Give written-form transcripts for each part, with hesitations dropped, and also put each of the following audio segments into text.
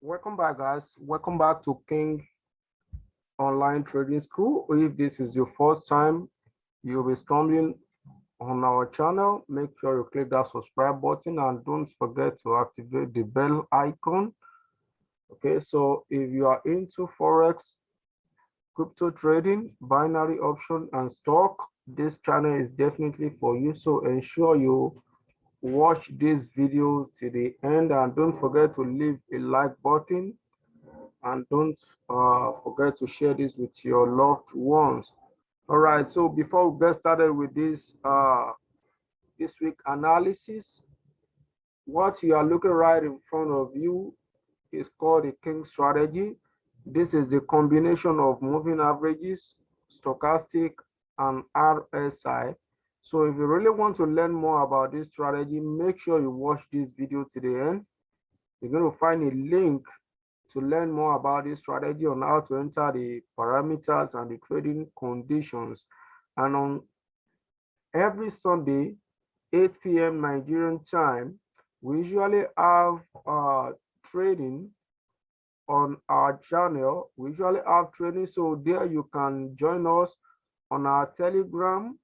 Welcome back, guys. Welcome back to King Online Trading School. If this is your first time, you'll be stumbling on our channel. Make sure you click that subscribe button and don't forget to activate the bell icon. Okay, so if you are into Forex, crypto trading, binary option, and stock, this channel is definitely for you. So ensure you watch this video to the end and don't forget to leave a like button and don't forget to share this with your loved ones. All right, so before we get started with this week analysis, what you are looking right in front of you is called the King strategy. This is the combination of moving averages, stochastic, and RSI. So if you really want to learn more about this strategy, make sure you watch this video to the end. You're going to find a link to learn more about this strategy on how to enter the parameters and the trading conditions. And on every Sunday, 8 p.m. Nigerian time, we usually have trading on our channel. We usually have trading, so there you can join us on our Telegram.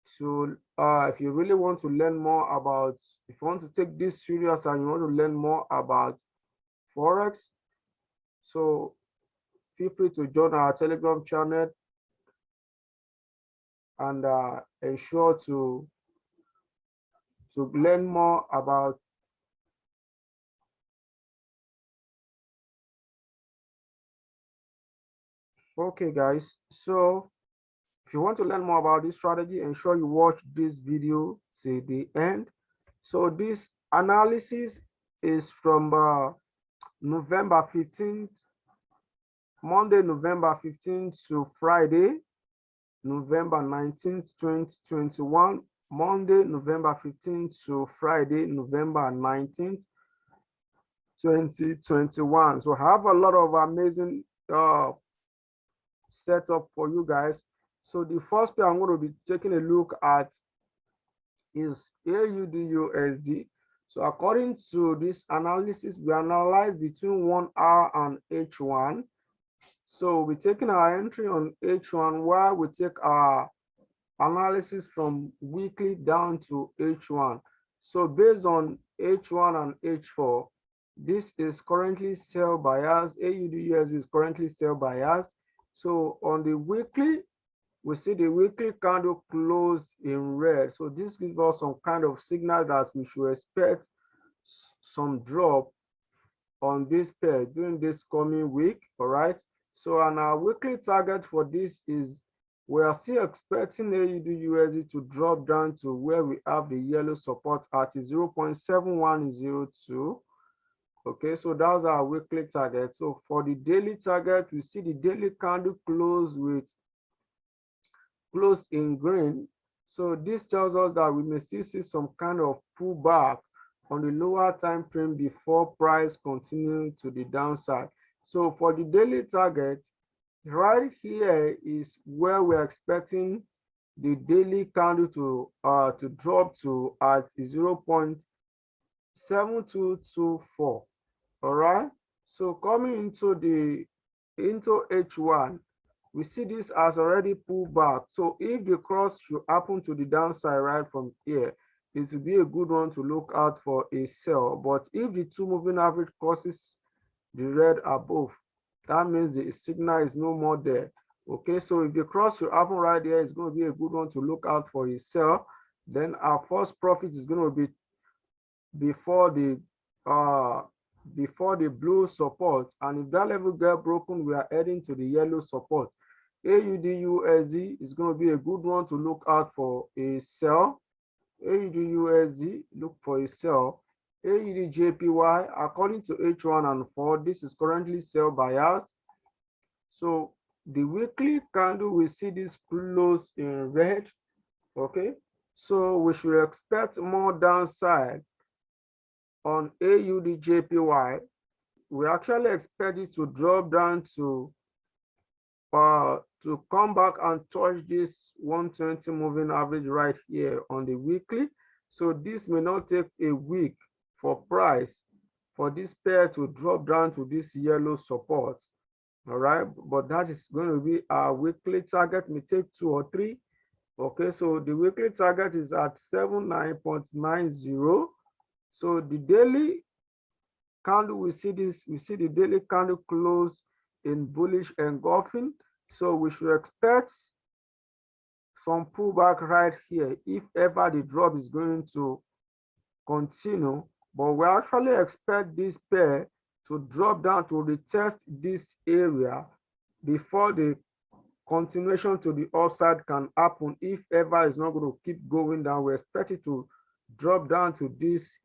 So if you really want to learn more about, if you want to take this serious and you want to learn more about Forex, so feel free to join our Telegram channel and ensure to learn more about okay guys, so if you want to learn more about this strategy, ensure you watch this video to the end. So this analysis is from November 15th, Monday, November 15th to Friday, November 19th, 2021, Monday, November 15th to Friday, November 19th, 2021. So I have a lot of amazing setup for you guys. So the first pair I'm going to be taking a look at is AUD/USD. So according to this analysis, we analyze between 1 hour and H1. So we're taking our entry on H1 while we take our analysis from weekly down to H1. So based on H1 and H4, this is currently sell bias. AUD/USD is currently sell bias. So on the weekly, we see the weekly candle close in red. So this gives us some kind of signal that we should expect some drop on this pair during this coming week. All right. So on our weekly target for this is we are still expecting AUD/USD to drop down to where we have the yellow support at 0.7102. Okay, so that's our weekly target. So for the daily target, we see the daily candle close in green. So this tells us that we may still see some kind of pullback on the lower time frame before price continuing to the downside. So for the daily target, right here is where we're expecting the daily candle to drop to at 0.7224. All right. So coming into H1, we see this has already pulled back. So if the cross should happen to the downside right from here, it will be a good one to look out for a sell. But if the two moving average crosses the red above, that means the signal is no more there. Okay, so if the cross should happen right there, it's going to be a good one to look out for a sell. Then our first profit is going to be before the blue support, and if that level get broken, we are heading to the yellow support. AUD/USD is going to be a good one to look out for a sell. AUD/USD, look for a sell. AUD/JPY, according to H1 and 4, this is currently sell bias. So the weekly candle, we see this close in red. Okay, so we should expect more downside on AUD/JPY. We actually expect it to drop down to come back and touch this 120 moving average right here on the weekly. So this may not take a week for price for this pair to drop down to this yellow support. All right, but that is going to be our weekly target. May take 2 or 3. Okay, so the weekly target is at 79.90. So the daily candle, we see the daily candle close in bullish engulfing. So we should expect some pullback right here if ever the drop is going to continue. But we actually expect this pair to drop down to retest this area before the continuation to the upside can happen. If ever it's not going to keep going down, we expect it to drop down to this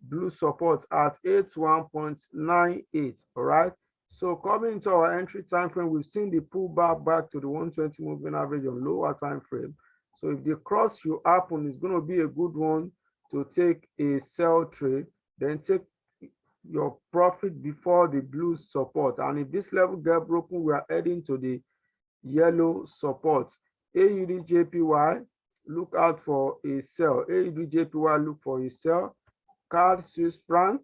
blue support at 81.98. all right. So coming into our entry time frame, we've seen the pullback back to the 120 moving average on lower time frame. So if the cross you happen, it's going to be a good one to take a sell trade, then take your profit before the blue support. And if this level get broken, we are heading to the yellow support. AUD JPY, look out for a sell. AUD JPY, look for a sell. CAD Swiss franc,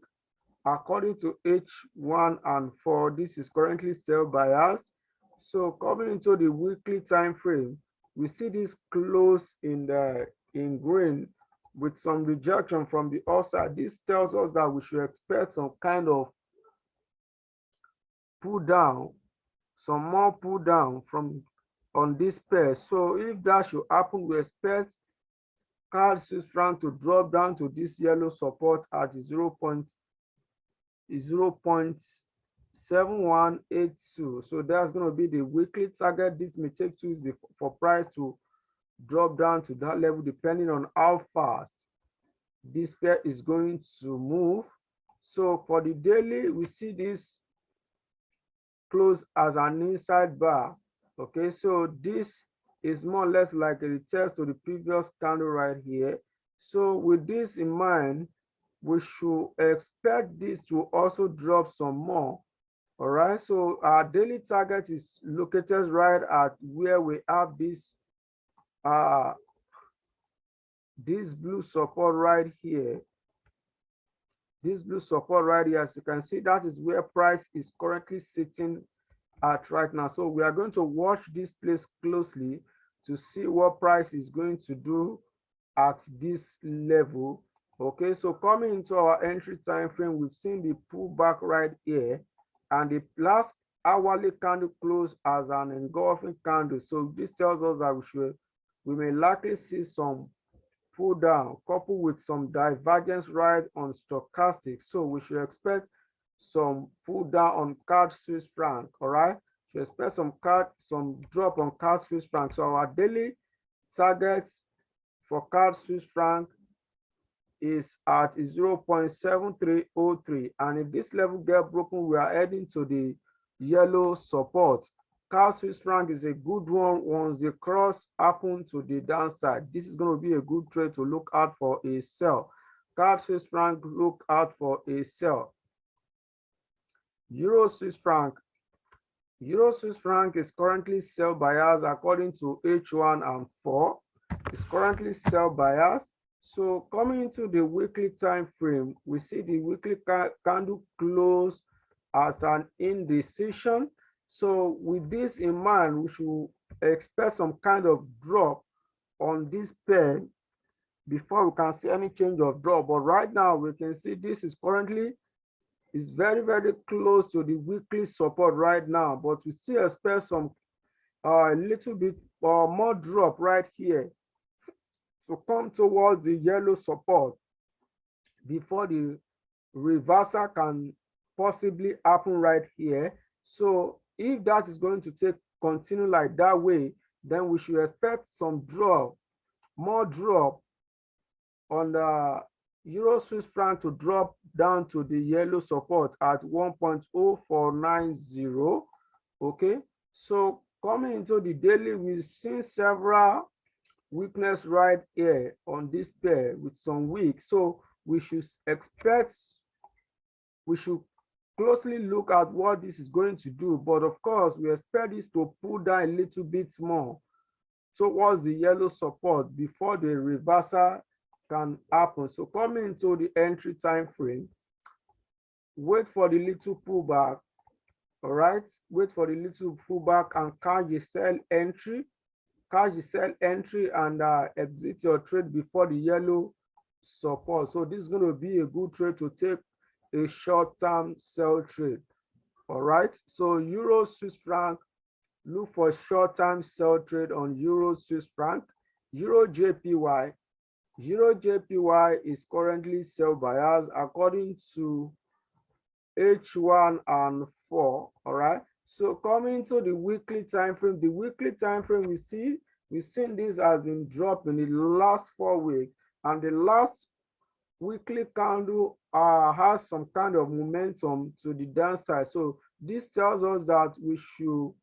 according to H1 and 4, this is currently sell bias. So coming into the weekly time frame, we see this close in green with some rejection from the upside. This tells us that we should expect some kind of pull down, some more pull down from on this pair. So if that should happen, we expect CAD Swiss franc to drop down to this yellow support at 0.7182. So that's going to be the weekly target. This may take 2 weeks for price to drop down to that level, depending on how fast this pair is going to move. So for the daily, we see this close as an inside bar. Okay, so this is more or less like a retest to the previous candle right here. So with this in mind, we should expect this to also drop some more. All right, so our daily target is located right at where we have this blue support right here. This blue support right here, as you can see, that is where price is currently sitting at right now. So we are going to watch this place closely to see what price is going to do at this level. Okay, so coming into our entry time frame, we've seen the pullback right here, and the last hourly candle closed as an engulfing candle. So this tells us that we may likely see some pull down coupled with some divergence right on stochastic. So we should expect some pull down on CAD Swiss franc. All right, should expect some drop on CAD Swiss franc. So our daily targets for CAD Swiss franc is at 0.7303, and if this level get broken, we are heading to the yellow support. CAD Swiss franc is a good one once the cross happen to the downside. This is going to be a good trade to look out for a sell. CAD Swiss franc, look out for a sell. Euro Swiss franc. Euro Swiss franc is currently sell bias according to H1 and 4. It's currently sell bias. So coming into the weekly time frame, we see the weekly candle close as an indecision. So with this in mind, we should expect some kind of drop on this pair before we can see any change of drop. But right now, we can see this is currently very, very close to the weekly support right now. But we still expect some a little bit more drop right here to come towards the yellow support before the reversal can possibly happen right here. So if that is going to continue like that way, then we should expect some more drop on the Euro Swiss franc to drop down to the yellow support at 1.0490. Okay, so coming into the daily, we've seen several weakness right here on this pair with some weak. So we should closely look at what this is going to do. But of course, we expect this to pull down a little bit more towards the yellow support before the reversal can happen. So coming into the entry time frame, wait for the little pullback. All right, wait for the little pullback and catch the sell entry. Catch the sell entry and exit your trade before the yellow support. So this is going to be a good trade to take a short-term sell trade. All right, so Euro Swiss franc, look for short-term sell trade on Euro Swiss franc. Euro JPY. Euro JPY is currently sell bias according to H1 and 4. All right, so coming to the weekly time frame, we've seen this has been dropped in the last 4 weeks, and the last weekly candle has some kind of momentum to the downside. So this tells us that we should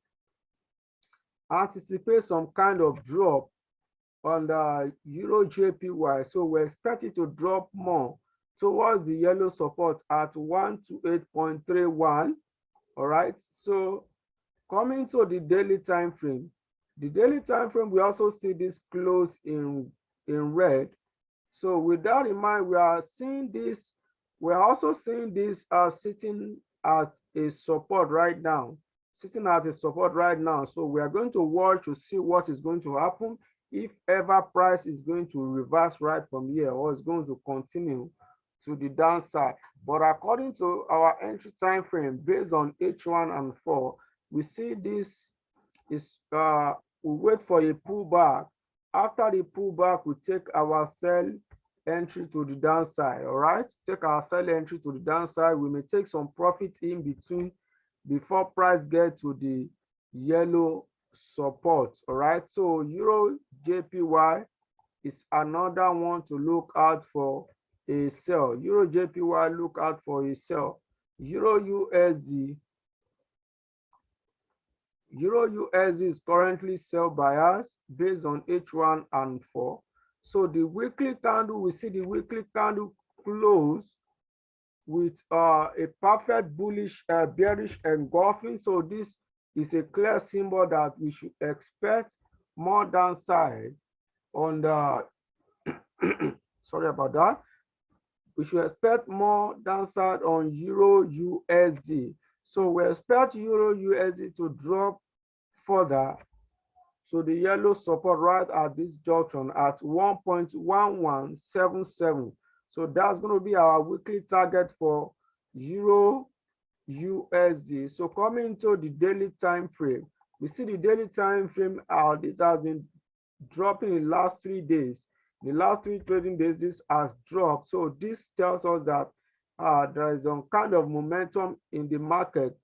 anticipate some kind of drop on the Euro JPY. So we expect it to drop more towards the yellow support at 128.31. All right, so coming to the daily time frame, we also see this close in red. So with that in mind, we are also seeing this sitting at a support right now. So we are going to watch to see what is going to happen, if ever price is going to reverse right from here or is going to continue to the downside. But according to our entry time frame based on H1 and 4, we see this is we wait for a pullback. After the pullback, we take our sell entry to the downside. All right, take our sell entry to the downside. We may take some profit in between before price get to the yellow support. All right, so Euro JPY is another one to look out for a sell. Euro JPY, look out for a sell. Euro USD is currently sell bias based on H1 and 4. So the weekly candle, we see the weekly candle close with a perfect bullish bearish engulfing. So this is a clear symbol that we should expect more downside on the sorry about that. We should expect more downside on Euro USD. So we expect Euro USD to drop further to the yellow support right at this junction at 1.1177. So that's going to be our weekly target for Euro USD. So coming to the daily time frame, we see the daily time frame, this has been dropping in the last 3 days. The last 3 trading days, this has dropped. So this tells us that there is some kind of momentum in the market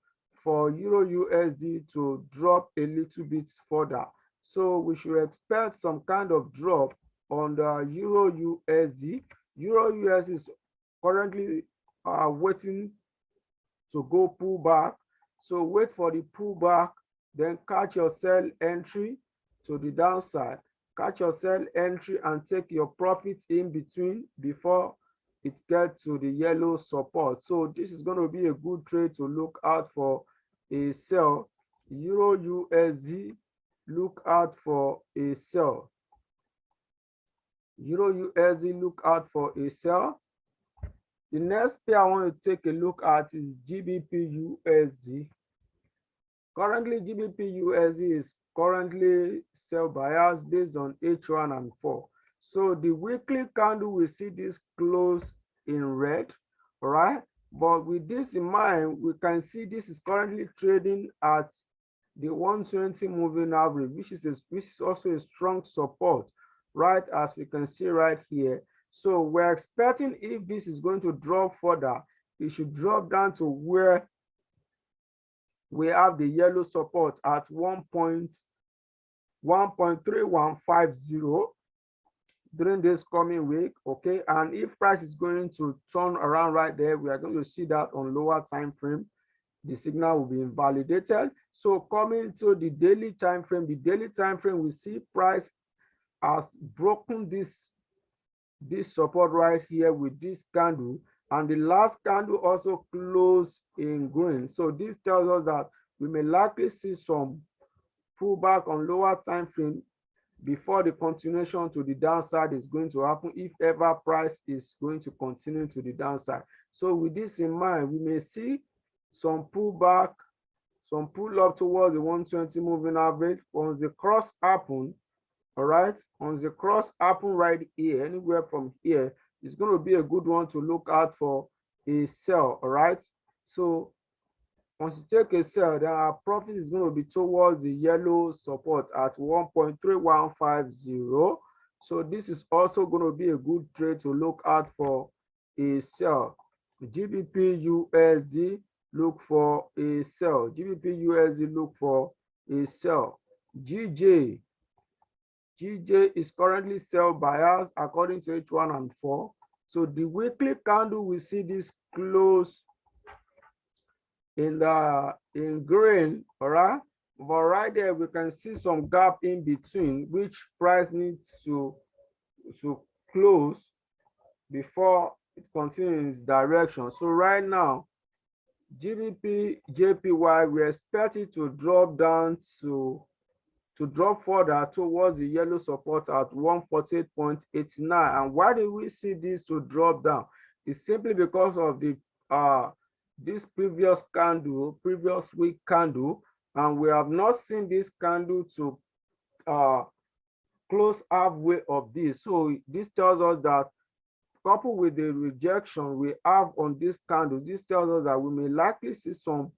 for Euro USD to drop a little bit further. So we should expect some kind of drop on the Euro USD. Euro USD is currently waiting to go pull back. So wait for the pullback, then catch your sell entry to the downside. Catch your sell entry and take your profits in between before it gets to the yellow support. So this is going to be a good trade to look out for a sell. Euro USD, look out for a sell. Euro USD, look out for a sell. The next pair I want to take a look at is GBP USD. Currently, GBP USD is currently sell bias based on H1 and 4. So the weekly candle, we see this close in red, all right? But with this in mind, we can see this is currently trading at the 120 moving average, which is also a strong support, right, as we can see right here. So we're expecting, if this is going to drop further, it should drop down to where we have the yellow support at 1.3150 during this coming week. Okay, and if price is going to turn around right there, we are going to see that on lower time frame, the signal will be invalidated. So coming to the daily time frame, we see price has broken this support right here with this candle, and the last candle also closed in green. So this tells us that we may likely see some pullback on lower time frame before the continuation to the downside is going to happen, if ever price is going to continue to the downside. So with this in mind, we may see some pullback, some pull up towards the 120 moving average. Once the cross happen, all right, once the cross happen right here, anywhere from here, it's going to be a good one to look out for a sell. All right, so once you take a sell, then our profit is going to be towards the yellow support at 1.3150. So this is also going to be a good trade to look out for a sell. GBP USD, look for a sell. GBP USD, look for a sell. GJ is currently sell bias according to H1 and 4. So the weekly candle, we see this close in green, all right, but right there we can see some gap in between, which price needs to close before it continues in its direction. So right now, GBP JPY, we expect it to drop down to drop further towards the yellow support at 148.89. And why do we see this to drop down? It's simply because of the this previous week candle, and we have not seen this candle to close halfway of this. So this tells us that, coupled with the rejection we have on this candle, this tells us that we may likely see some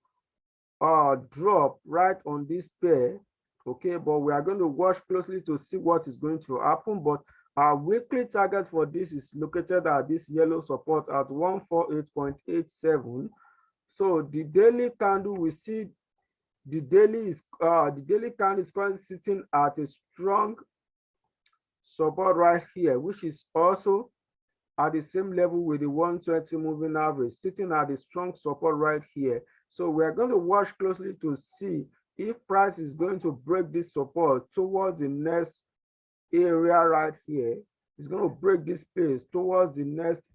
drop right on this pair. Okay, but we are going to watch closely to see what is going to happen. But our weekly target for this is located at this yellow support at 148.87. So the daily candle, we see the daily candle is currently sitting at a strong support right here, which is also at the same level with the 120 moving average, sitting at a strong support right here. So we are going to watch closely to see if price is going to break this support towards the next area right here. It's going to break this space towards the next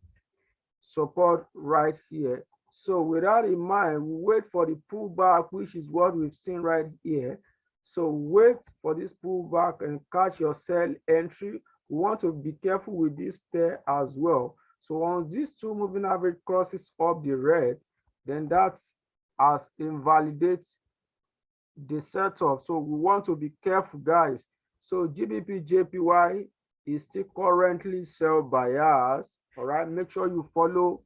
support right here. So with that in mind, we wait for the pullback, which is what we've seen right here. So wait for this pullback and catch your sell entry. We want to be careful with this pair as well. So once these two moving average crosses up the red, then that's as invalidates the setup. So we want to be careful, guys. So GBP JPY is still currently sell bias. All right, make sure you follow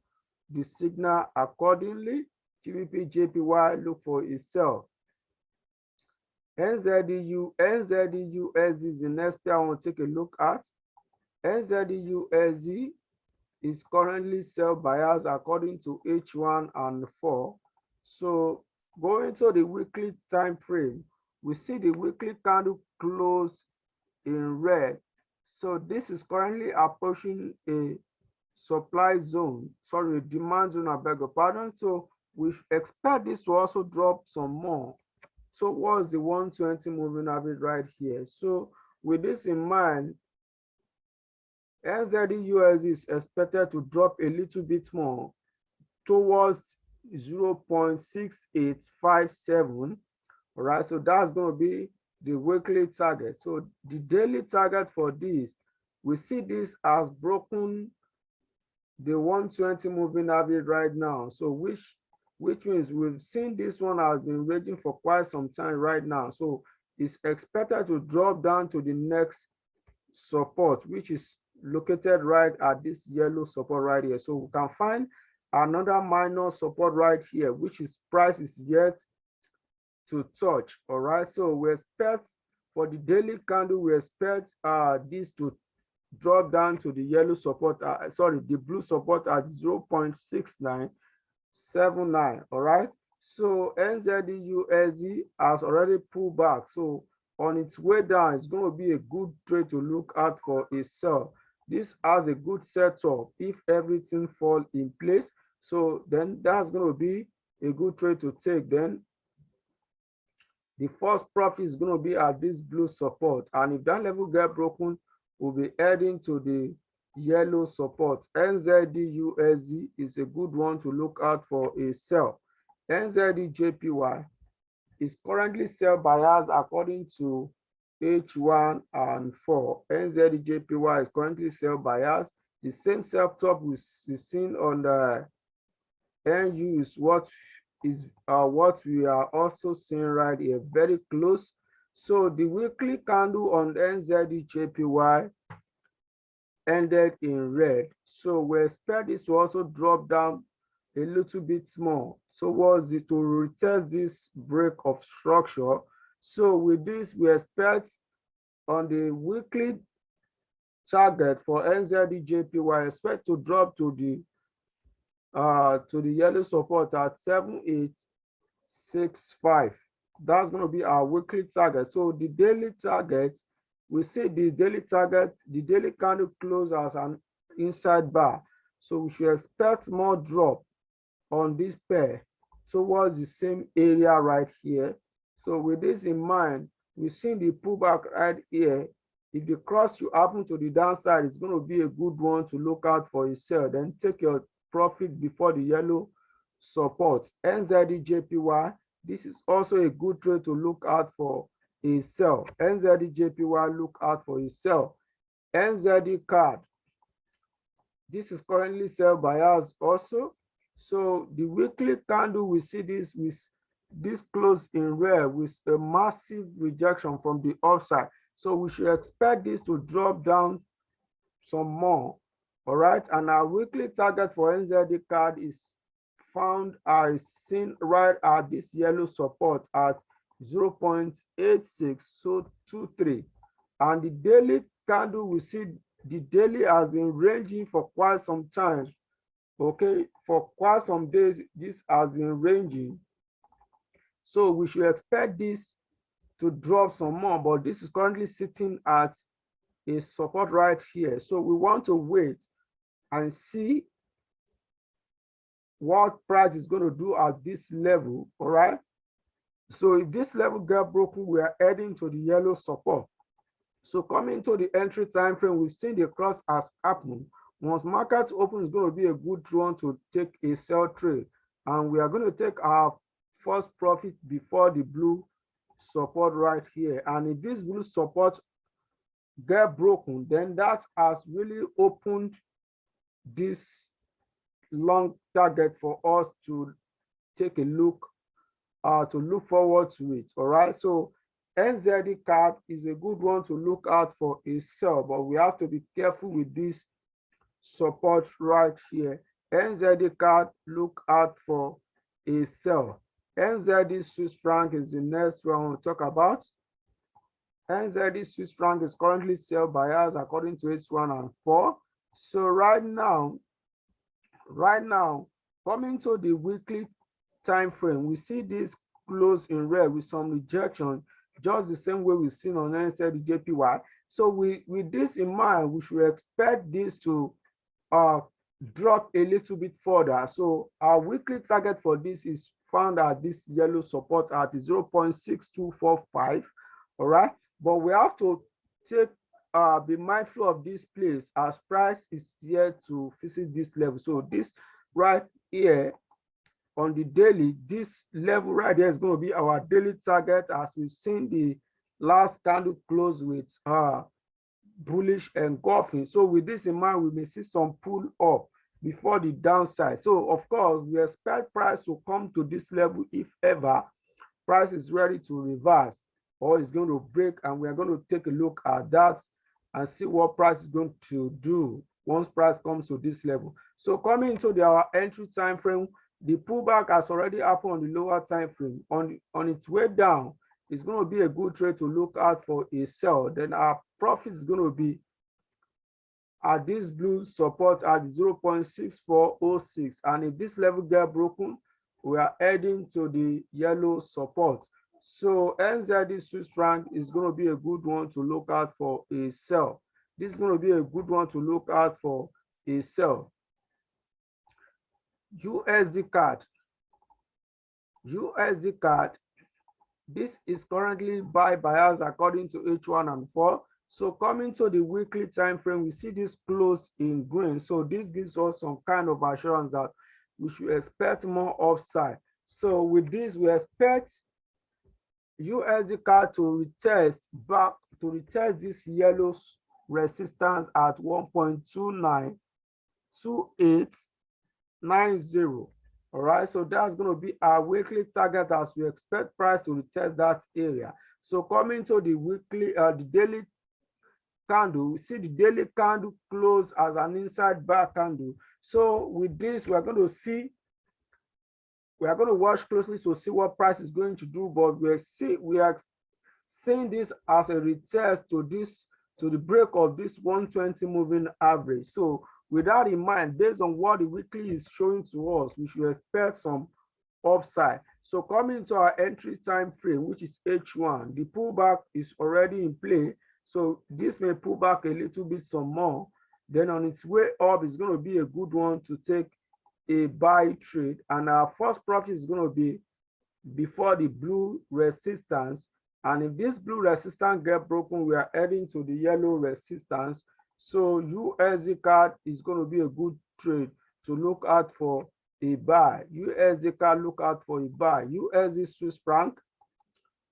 the signal accordingly. GBP JPY, look for a sell. NZD USD is the next pair I want to take a look at. NZD USD is currently sell bias according to H1 and 4. So going to the weekly time frame, we see the weekly candle close in red. So this is currently approaching a supply zone, sorry, demand zone, I beg your pardon. So we expect this to also drop some more towards the 120 moving average right here. So with this in mind, NZD USD is expected to drop a little bit more towards 0.6857. All right, so that's going to be the weekly target. So the daily target for this, we see this as broken the 120 moving average right now. So which means we've seen this one has been raging for quite some time right now. So it's expected to drop down to the next support, which is located right at this yellow support right here. So we can find another minor support right here, which is price is yet to touch. All right, so we expect for the daily candle, we expect this to drop down to the yellow support, the blue support at 0.6979. all right. So NZD USD has already pulled back. So on its way down, it's going to be a good trade to look out for a sell. This has a good setup if everything falls in place. So then that's going to be a good trade to take. Then the first profit is going to be at this blue support. And if that level gets broken, we'll be heading to the yellow support. NZD USD is a good one to look out for a sell. NZD JPY is currently sell bias according to H1 and 4. NZDJPY is currently sell bias. The same setup we've seen on the NU is what we are also seeing right here, very close. So the weekly candle on NZDJPY ended in red. So we expect this to also drop down a little bit more towards it to retest this break of structure. So with this, we expect on the weekly target for NZDJPY, expect to drop to the yellow support at 7865. That's going to be our weekly target. So the daily target, we see the daily target, the daily candle close as an inside bar. So we should expect more drop on this pair towards the same area right here. So with this in mind, we've seen the pullback right here. If the cross should happen to the downside, it's going to be a good one to look out for a sell. Then take your profit before the yellow support. NZDJPY, this is also a good trade to look out for a sell. NZDJPY, look out for a sell. NZD card, this is currently sell bias also. So the weekly candle, we see this with this close in red with a massive rejection from the upside. So we should expect this to drop down some more. All right, and our weekly target for NZD card is found as seen right at this yellow support at 0.8623. And the daily candle, we see the daily has been ranging for quite some time. Okay, for quite some days, this has been ranging. So we should expect this to drop some more, but this is currently sitting at a support right here. So we want to wait and see what price is going to do at this level. All right. So if this level get broken, we are heading to the yellow support. So coming to the entry time frame, we've seen the cross has happened. Once market open, is going to be a good one to take a sell trade, and we are going to take our first profit before the blue support right here. And if this blue support get broken, then that has really opened this long target for us to take a look, to look forward to it. All right, so NZD card is a good one to look out for a sell, but we have to be careful with this support right here. NZD card, look out for a sell. NZD Swiss franc is the next one we'll talk about. NZD Swiss franc is currently sell bias according to H1 and 4. So right now, coming to the weekly time frame, we see this close in red with some rejection, just the same way we've seen on NZD-JPY. So with this in mind, we should expect this to drop a little bit further. So our weekly target for this is found at this yellow support at 0.6245. All right, but we have to be mindful of this place as price is here to visit this level. So this right here on the daily, this level right here is going to be our daily target, as we've seen the last candle close with bullish engulfing. So with this in mind, we may see some pull up before the downside. So of course, we expect price to come to this level if ever price is ready to reverse or is going to break, and we are going to take a look at that and see what price is going to do once price comes to this level. So coming into our entry time frame, the pullback has already happened on the lower time frame. On its way down, it's going to be a good trade to look out for a sell. Then our profit is going to be at this blue support at 0.6406. And if this level get broken, we are heading to the yellow support. So NZD Swiss franc is going to be a good one to look out for a sell. This is going to be a good one to look out for a sell. USD card. USD card. This is currently buy bias according to H1 and 4. So coming to the weekly time frame, we see this close in green. So this gives us some kind of assurance that we should expect more upside. So with this, we expect USD card to retest back to retest this yellow resistance at 1.292890. All right, so that's going to be our weekly target as we expect price to retest that area. So coming to the weekly, the daily candle, we see the daily candle close as an inside bar candle. So with this, we are going to watch closely to see what price is going to do, but we are seeing this as a retest to the break of this 120 moving average. So with that in mind, based on what the weekly is showing to us, we should expect some upside. So coming to our entry time frame, which is H1, the pullback is already in play. So this may pull back a little bit some more. Then on its way up, it's going to be a good one to take a buy trade. And our first profit is going to be before the blue resistance. And if this blue resistance get broken, we are heading to the yellow resistance. So USD card is going to be a good trade to look out for a buy. USD card, look out for a buy. USD Swiss franc.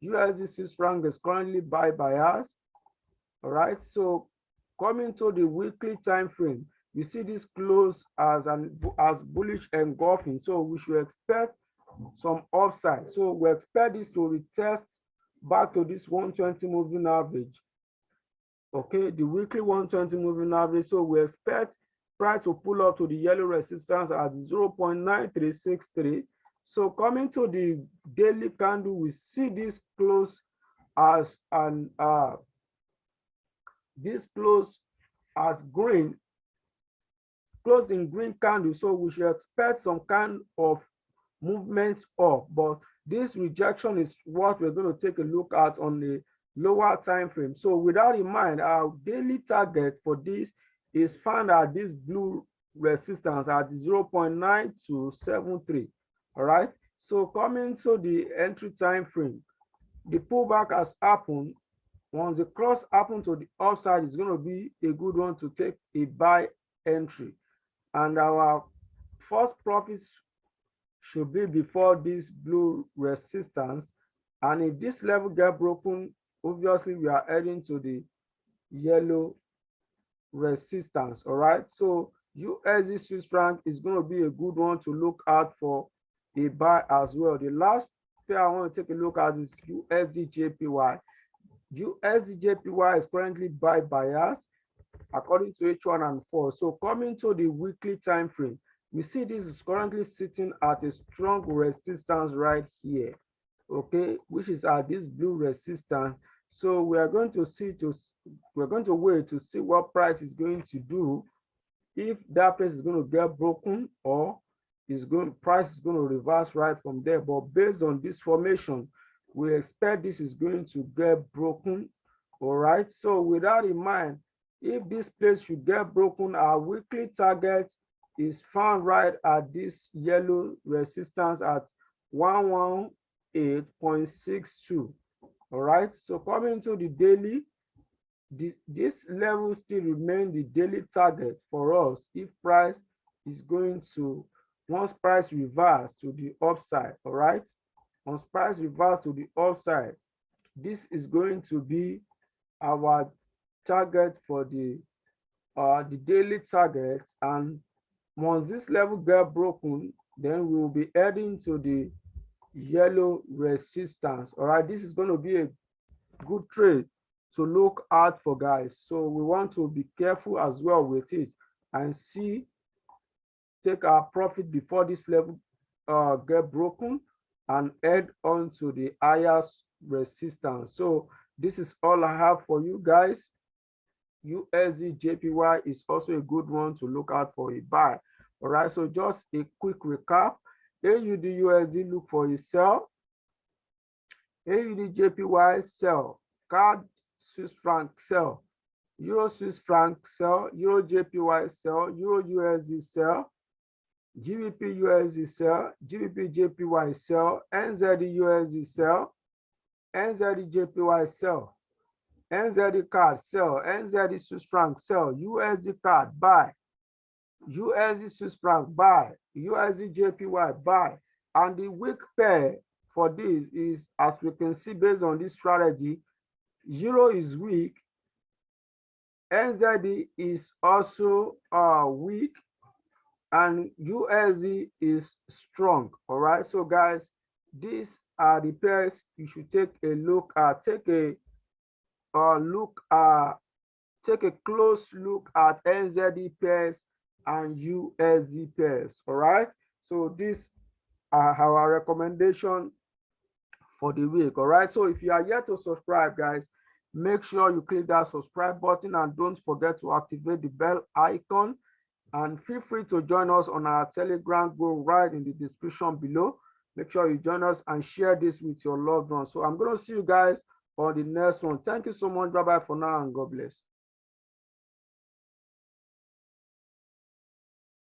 USD Swiss franc is currently buy bias. All right. So coming to the weekly time frame, you see this close as bullish engulfing. So we should expect some upside. So we expect this to retest back to this 120 moving average. Okay, the weekly 120 moving average. So we expect price to pull up to the yellow resistance at 0.9363. So coming to the daily candle, we see this close as an green, closed in green candle. So we should expect some kind of movement up, but this rejection is what we're going to take a look at on the lower time frame. So with that in mind, our daily target for this is found at this blue resistance at 0.9273. All right. So coming to the entry time frame, the pullback has happened. Once the cross happens to the upside, it's going to be a good one to take a buy entry. And our first profit should be before this blue resistance. And if this level get broken, obviously we are heading to the yellow resistance. All right. So USD Swiss franc is going to be a good one to look out for a buy as well. The last pair I want to take a look at is USD JPY. USD JPY is currently buy bias according to H1 and 4. So coming to the weekly time frame, we see this is currently sitting at a strong resistance right here, okay, which is at this blue resistance. So we are going to wait to see what price is going to do, if that place is going to get broken or price is going to reverse right from there. But based on this formation, we expect this is going to get broken. All right. So with that in mind, if this place should get broken, our weekly target is found right at this yellow resistance at 118.62. All right. So coming to the daily, this level still remain the daily target for us if price is going to, once price reverse to the upside. All right. Once price reverse to the upside, this is going to be our target for the daily target. And once this level get broken, then we will be heading to the yellow resistance. All right, this is going to be a good trade to look out for, guys. So we want to be careful as well with it and take our profit before this level get broken and head on to the highest resistance. So this is all I have for you guys. USD JPY is also a good one to look out for a buy. All right, so just a quick recap. AUD USD, look for a sell. AUD JPY, sell. CAD Swiss franc, sell. Euro Swiss franc, sell. Euro JPY, sell. Euro USD, sell. GBP USD, sell. GBP JPY, sell. NZD USD, sell. NZD JPY, sell. NZD card, sell. NZD Swiss franc, sell. USD card, buy. USD Swiss franc, buy. USD JPY, buy. And the weak pair for this is, as we can see based on this strategy, Euro is weak. NZD is also weak, and USD is strong. All right, so guys, these are the pairs you should take a look at. Take a close look at NZD pairs and USD pairs. All right, so these are our recommendation for the week. All right, so if you are yet to subscribe, guys, make sure you click that subscribe button and don't forget to activate the bell icon, and feel free to join us on our Telegram group right in the description below. Make sure you join us and share this with your loved ones. So I'm going to see you guys on the next one. Thank you so much. Bye bye for now, and God bless.